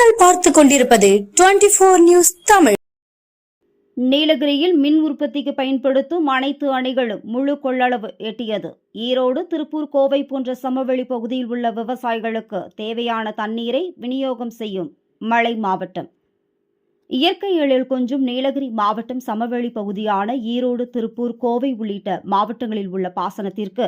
நீங்கள் பார்த்துக் கொண்டிருப்பது 24 நியூஸ் தமிழ். நீலகிரியில் மின் உற்பத்திக்கு பயன்படுத்தும் அனைத்து அணைகளும் முழு கொள்ளளவு எட்டியது. ஈரோடு, திருப்பூர், கோவை போன்ற சமவெளி பகுதியில் உள்ள விவசாயிகளுக்கு தேவையான தண்ணீரை விநியோகம் செய்யும் மலை மாவட்டம். இயற்கை எழில் கொஞ்சும் நீலகிரி மாவட்டம் சமவெளி பகுதியான ஈரோடு, திருப்பூர், கோவை உள்ளிட்ட மாவட்டங்களில் உள்ள பாசனத்திற்கு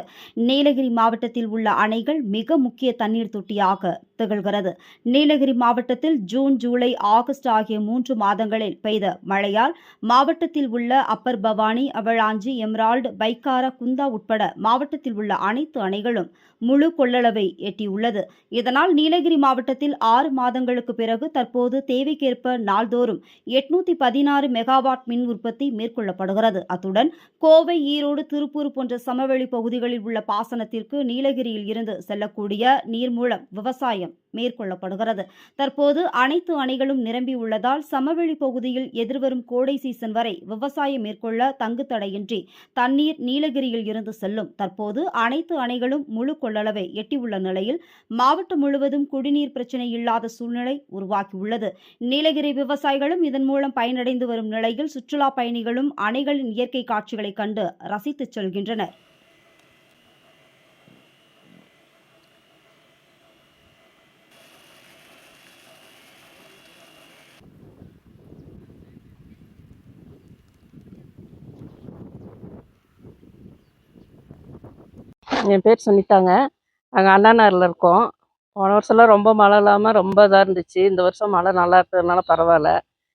நீலகிரி மாவட்டத்தில் உள்ள அணைகள் மிக முக்கிய தண்ணீர் தொட்டியாக திகழ்கிறது. நீலகிரி மாவட்டத்தில் ஜூன், ஜூலை, ஆகஸ்ட் ஆகிய 3 மாதங்களில் பெய்த மழையால் மாவட்டத்தில் உள்ள அப்பர் பவானி, அவலாஞ்சி, எமரால்டு, பைக்காரா, குந்தா உட்பட மாவட்டத்தில் உள்ள அனைத்து அணைகளும் முழு கொள்ளளவை எட்டியுள்ளது. இதனால் நீலகிரி மாவட்டத்தில் 6 மாதங்களுக்கு பிறகு தற்போது தேவைக்கேற்ப நாள்தோறும் 816 மெகாவாட் மின் உற்பத்தி மேற்கொள்ளப்படுகிறது. அத்துடன் கோவை, ஈரோடு, திருப்பூர் போன்ற சமவெளி பகுதிகளில் உள்ள பாசனத்திற்கு நீலகிரியில் இருந்து செல்லக்கூடிய நீர் மூலம் விவசாயம் மேற்கொள்ளப்படுகிறது. தற்போது அனைத்து அணைகளும் நிரம்பியுள்ளதால் சமவெளி பகுதியில் எதிர்வரும் கோடை சீசன் வரை விவசாயம் மேற்கொள்ள தங்கு தடையின்றி தண்ணீர் நீலகிரியில் இருந்து செல்லும். தற்போது அனைத்து அணைகளும் முழு கொள்ளளவை எட்டியுள்ள நிலையில் மாவட்டம் முழுவதும் குடிநீர் பிரச்சினை இல்லாத சூழ்நிலை உருவாக்கியுள்ளது. நீலகிரி விவசாயிகளும் இதன் மூலம் பயனடைந்து வரும் நிலையில் சுற்றுலா பயணிகளும் அணைகளின் இயற்கை காட்சிகளை கண்டு ரசித்து செல்கின்றனர். என் பேர் சுனிதாங்க. நாங்கள் அண்ணா நகரில் இருக்கோம். போன வருஷம்லாம் ரொம்ப மழை இல்லாமல் ரொம்ப இதாக இருந்துச்சு. இந்த வருஷம் மழை நல்லா இருக்கிறதுனால பரவாயில்ல.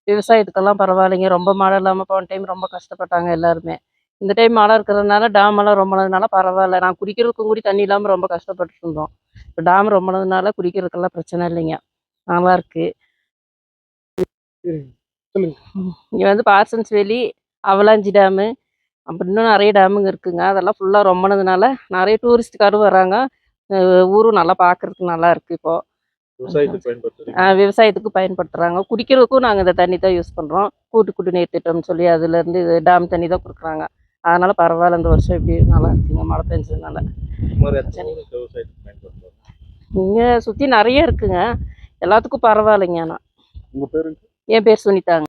விவசாயத்துக்கெல்லாம் பரவாயில்லைங்க. ரொம்ப மழை இல்லாமல் போன டைம் ரொம்ப கஷ்டப்பட்டாங்க எல்லாருமே. இந்த டைம் மழை இருக்கிறதுனால டேமெல்லாம் ரொம்பினதுனால பரவாயில்ல. நான் குடிக்கிறதுக்கும் கூட தண்ணி இல்லாமல் ரொம்ப கஷ்டப்பட்டுட்டு இருந்தோம். இப்போ டேம் ரொம்பினதுனால குடிக்கிறதுக்கெல்லாம் பிரச்சனை இல்லைங்க, நல்லா இருக்கு. இங்கே வந்து பார்சன்ஸ் வேலி, அவலாஞ்சி டேமு, அப்புறம் இன்னும் நிறைய டேமுங்க இருக்குங்க. அதெல்லாம் ஃபுல்லாக ரொம்பினதுனால நிறைய டூரிஸ்ட்காரும் வராங்க. ஊரும் நல்லா பார்க்குறதுக்கு நல்லா இருக்குது. இப்போது விவசாயத்துக்கு பயன்படுத்துகிறாங்க. குடிக்கிறதுக்கும் நாங்கள் இந்த தண்ணி தான் யூஸ் பண்ணுறோம். கூட்டு குடிநீர் திட்டம்னு சொல்லி அதுலேருந்து டேம் தண்ணி தான் கொடுக்குறாங்க. அதனால் பரவாயில்ல. இந்த வருஷம் இப்படி நல்லா இருக்குங்க மழை பெஞ்சதுனால. இங்கே சுற்றி நிறைய இருக்குங்க. எல்லாத்துக்கும் பரவாயில்லைங்க. ஆனால் என் பேர் சுனிதாங்க.